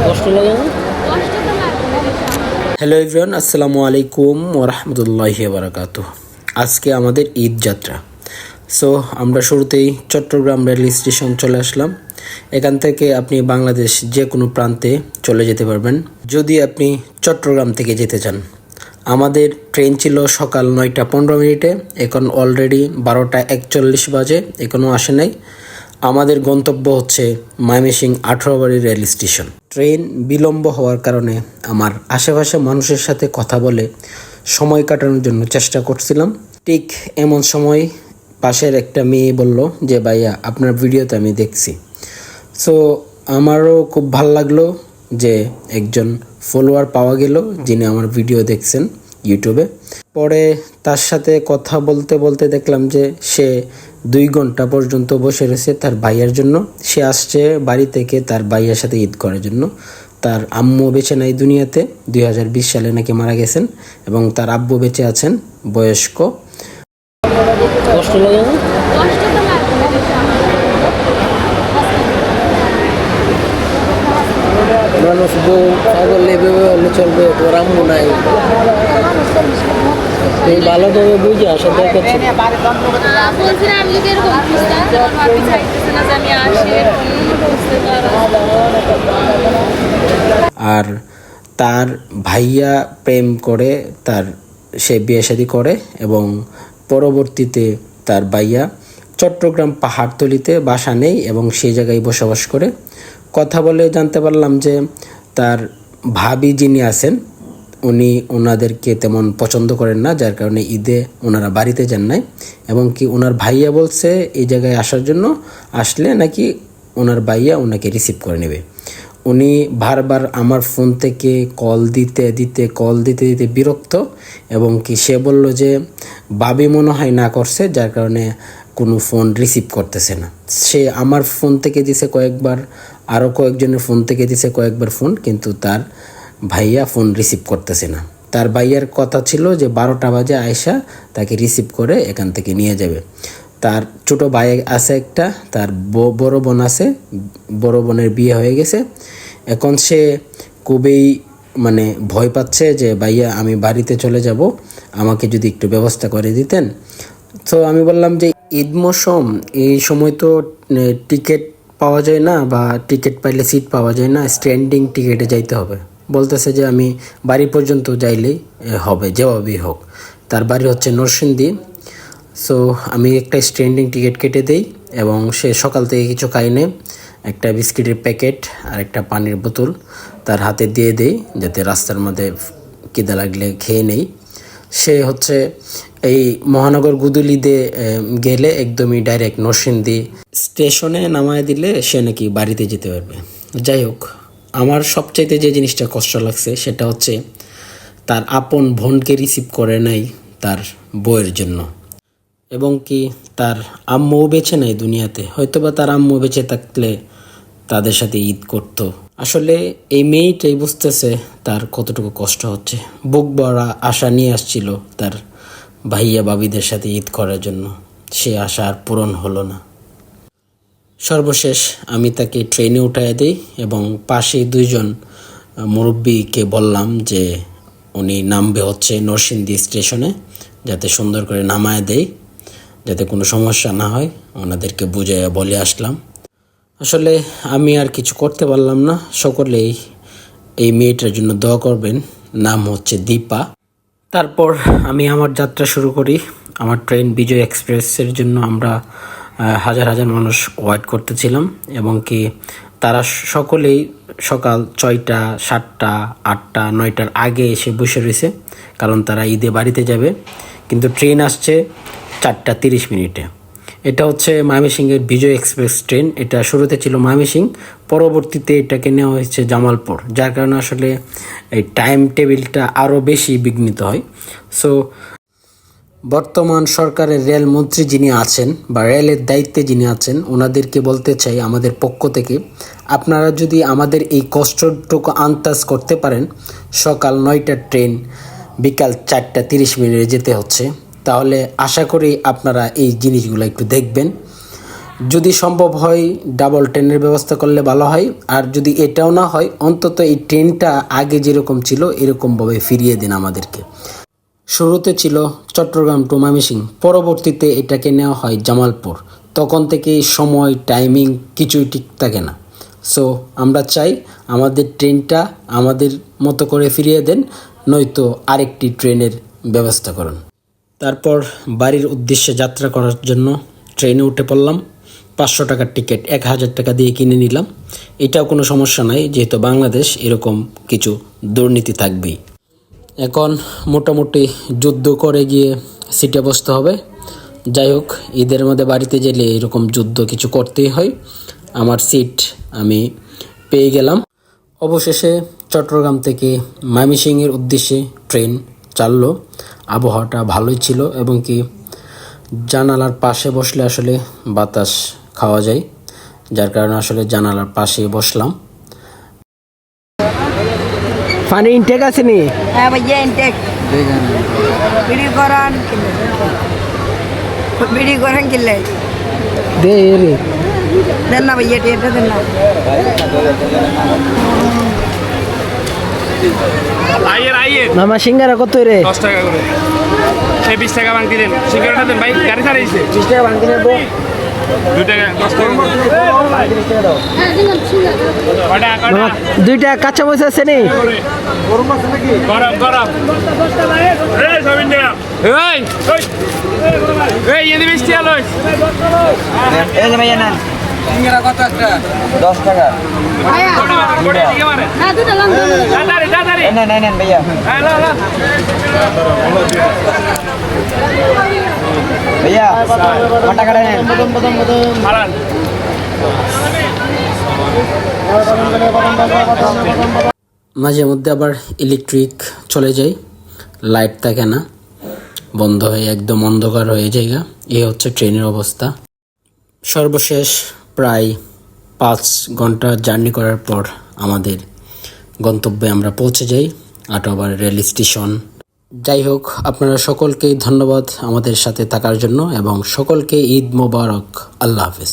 কষ্ট লাগে না? হ্যালো এভরিওয়ান, আসসালামু আলাইকুম ওয়া রাহমাতুল্লাহি ওয়া বারাকাতুহু। আজকে আমাদের ঈদ যাত্রা। সো আমরা শুরুতেই চট্টগ্রাম রেল স্টেশন চলে আসলাম। এখান থেকে আপনি বাংলাদেশ যে কোনো প্রান্তে চলে যেতে পারবেন যদি আপনি চট্টগ্রাম থেকে যেতে চান। আমাদের ট্রেন ছিল সকাল 9:15, এখন অলরেডি 12:41 বাজে, এখনও আসে নাই। আমাদের গন্তব্য হচ্ছে ময়মনসিংহ 18 রেল স্টেশন। ট্রেন বিলম্ব হওয়ার কারণে আমার আশেপাশে মানুষের সাথে কথা বলে সময় কাটানোর জন্য চেষ্টা করছিলাম। ঠিক এমন সময় পাশের একটা মেয়ে বলল যে ভাইয়া, আপনার ভিডিওতে আমি দেখছি। সো আমারও খুব ভালো লাগলো যে একজন ফলোয়ার পাওয়া গেল যিনি আমার ভিডিও দেখছেন ইউটিউবে। পরে তার সাথে কথা বলতে বলতে দেখলাম যে সে 2 ঘন্টা পর্যন্ত বসে রয়েছে তার ভাইয়ের জন্য। সে আসছে বাড়ি থেকে তার ভাইয়ের সাথে ঈদ করার জন্য। তার আম্মু বেঁচে নাই দুনিয়াতে, 2020 সালে নাকি মারা গেছেন, এবং তার আব্বু বেঁচে আছেন, বয়স্ক। কষ্ট লাগে না? মানুষ বউ পাগল এভাবে হলে চলবে, তোর আম্মু নাই। এই ভালোভাবে বুঝে আসা দরকার ছিল। আর তার ভাইয়া প্রেম করে, সে বিয়ে শাদী করে, এবং পরবর্তীতে তার ভাইয়া চট্টগ্রাম পাহাড়তলিতে বাসা নেই এবং সেই জায়গায় বসবাস করে। কথা বলে জানতে পারলাম যে তার ভাবি যিনি আছেন উনি ওনাদেরকে তেমন পছন্দ করেন না, যার কারণে ঈদে ওনারা বাড়িতে যান নাই। এবং কি ওনার ভাইয়া বলছে এই জায়গায় আসার জন্য, আসলে নাকি ওনার ভাইয়া ওনাকে রিসিভ করে নেবে। উনি বারবার আমার ফোন থেকে কল দিতে দিতে বিরক্ত, এবং কি সে বলল যে ভাবি মনে হয় না করছে, যার কারণে কোনো ফোন রিসিভ করতেছে না। সে আমার ফোন থেকে দিছে কয়েকবার, আরও কয়েকজনের ফোন থেকে দিছে কয়েকবার ফোন, কিন্তু তার ভাইয়া ফোন রিসিভ করতেছে না। তার ভাইয়ার কথা ছিল যে 12টা বাজে আয়সা তাকে রিসিভ করে এখান থেকে নিয়ে যাবে। তার ছোট ভাই আছে একটা, তার বড় বোন আছে, বড় বোনের বিয়ে হয়ে গেছে। এখন সে খুবই ভয় পাচ্ছে যে ভাইয়া আমি বাড়িতে চলে যাব, আমাকে যদি একটু ব্যবস্থা করে দিতেন। তো আমি বললাম যে ঈদ মৌসুম, এই সময় তো টিকিট পাওয়া যায় না, বা টিকিট পাইলে সিট পাওয়া যায় না, স্ট্যান্ডিং টিকিটে যাইতে হবে। বলতেছে যে আমি বাড়ি পর্যন্ত যাইলেই হবে, যেভাবেই হোক। তার বাড়ি হচ্ছে নরসিংদী। সো আমি একটা স্ট্যান্ডিং টিকিট কেটে দেই, এবং সে সকাল থেকে কিছু খাইনি, একটা বিস্কিটের প্যাকেট আর একটা পানির বোতল তার হাতে দিয়ে দেই, যাতে রাস্তার মধ্যে খিদে লাগলে খেয়ে নেই। সে হচ্ছে এই মহানগর গুদুলিতে গেলে একদমই ডাইরেক্ট নরসিংদী স্টেশনে নামায় দিলে সে নাকি বাড়িতে যেতে পারবে। যাই হোক, আমার সবচাইতে যে জিনিসটা কষ্ট লাগছে সেটা হচ্ছে তার আপন বোনকে রিসিভ করে নাই তার বউয়ের জন্য, এবং কি তার আম্মুও বেঁচে নাই দুনিয়াতে। হয়তোবা তার আম্মু বেঁচে থাকলে তাদের সাথে ঈদ করত। আসলে এই মেয়েটাই বুঝতেছে তার কতটুকু কষ্ট হচ্ছে। বুক ভরা আশা নিয়ে আসছিল তার ভাইয়া ভাবিদের সাথে ঈদ করার জন্য, সে আশা আর পূরণ হলো না। সর্বশেষ আমি তাকে ট্রেনে উঠায় দিই, এবং পাশে 2জন মুরব্বীকে বললাম যে উনি নামবে হচ্ছে নরসিংদী স্টেশনে, যাতে সুন্দর করে নামায় দেয়, যাতে কোনো সমস্যা না হয়। ওনাদেরকে বুঝাইয়া বলে আসলাম। আসলে আমি আর কিছু করতে পারলাম না। সকলেই এই মেয়েটার জন্য দোয়া করবেন। নাম হচ্ছে দীপা। তারপর আমি আমার যাত্রা শুরু করি। আমার ট্রেন বিজয় এক্সপ্রেসের জন্য আমরা হাজার হাজার মানুষ ওয়েট করতেছিলাম, এবং কি তারা সকলেই সকাল 6টা, 7টা, 8টা, 9টার আগে এসে বসে রয়েছে, কারণ তারা ঈদে বাড়িতে যাবে। কিন্তু ট্রেন আসছে 4:30। এটা হচ্ছে ময়মনসিংহের বিজয় এক্সপ্রেস ট্রেন। এটা শুরুতে ছিল ময়মনসিংহ, পরবর্তীতে এটাকে নেওয়া হয়েছে জামালপুর, যার কারণে আসলে এই টাইম টেবিলটা আরও বেশি বিঘ্নিত হয়। সো বর্তমান সরকারের রেলমন্ত্রী যিনি আছেন, বা রেলের দায়িত্বে যিনি আছেন, ওনাদেরকে বলতে চাই আমাদের পক্ষ থেকে, আপনারা যদি আমাদের এই কষ্টটুকু আন্দাজ করতে পারেন, সকাল 9টার ট্রেন বিকাল 4:30 যেতে হচ্ছে, তাহলে আশা করি আপনারা এই জিনিসগুলো একটু দেখবেন। যদি সম্ভব হয় ডাবল ট্রেনের ব্যবস্থা করলে ভালো হয়। আর যদি এটাও না হয়, অন্তত এই ট্রেনটা আগে যেরকম ছিল এরকমভাবে ফিরিয়ে দিন আমাদেরকে। শুরুতে ছিল চট্টগ্রাম টু ময়মনসিংহ, পরবর্তীতে এটাকে নেওয়া হয় জামালপুর। তখন থেকে সময় টাইমিং কিছুই ঠিক থাকে না। সো আমরা চাই আমাদের ট্রেনটা আমাদের মতো করে ফিরিয়ে দেন, নয়তো আরেকটি ট্রেনের ব্যবস্থা করুন। তারপর বাড়ির উদ্দেশ্যে যাত্রা করার জন্য ট্রেনে উঠে পড়লাম। 500 টাকার টিকিট 1000 টাকা দিয়ে কিনে নিলাম। এটাও কোনো সমস্যা নাই, যেহেতু বাংলাদেশ, এরকম কিছু দুর্নীতি থাকবেই। এখন মোটামুটি যুদ্ধ করে গিয়ে সিটে বসতে হবে। যাই হোক, ঈদের মধ্যে বাড়িতে গেলে এরকম যুদ্ধ কিছু করতেই হয়। আমার সিট আমি পেয়ে গেলাম। অবশেষে চট্টগ্রাম থেকে ময়মনসিংহের উদ্দেশ্যে ট্রেন চাললো। আবহাওয়াটা ভালোই ছিল এবং কি জানালার পাশে বসলে আসলে বাতাস খাওয়া যায়, যার কারণে আসলে জানালার পাশে বসলাম। পানি ইনটেক আছে নি? হ্যাঁ ভাইয়া ইনটেক বিড়ি করেন কিনলে দে রে দেন না ভাইয়া, টিয়ারটা দেন না। মামা সিঙ্গারা কত রে? 10 টাকা করে। 20 টাকা ভাঙতি দেন, সিগারেটটা দেন ভাই, গাড়ি ছাড়াইছে। 20 টাকা ভাঙতে নেবো। 2 টাকা 10 টাকা কটা কটা। 2 টাকা কাঁচা মরিচ আছে নি? গরম গরম। এই সবিন টাকা। এই এই এদি 20 টাকা লইস। এই যে ভাইয়া নেন। সিঙ্গারা কত একটা? 10 টাকা। কোড়ে দিকে মারে। না দুটা লাম তাড়াতাড়ি তাড়াতাড়ি। নেন ভাইয়া। হ্যাঁ লো লো। ভাইয়া কত টাকা নেন? হারান। মাঝে মধ্যে আবার ইলেকট্রিক চলে যায়, লাইট থাকে না, বন্ধ হয়ে একদম অন্ধকার হয়ে যায়। এই হচ্ছে ট্রেনের অবস্থা। সর্বশেষ প্রায় 5 ঘন্টা জার্নি করার পর আমাদের গন্তব্যে আমরা পৌঁছে যাই, আটোয়ার রেল স্টেশন। যাই হোক, আপনারা সকলকেই ধন্যবাদ আমাদের সাথে থাকার জন্য এবং সকলকে ঈদ মোবারক। আল্লাহ হাফেজ।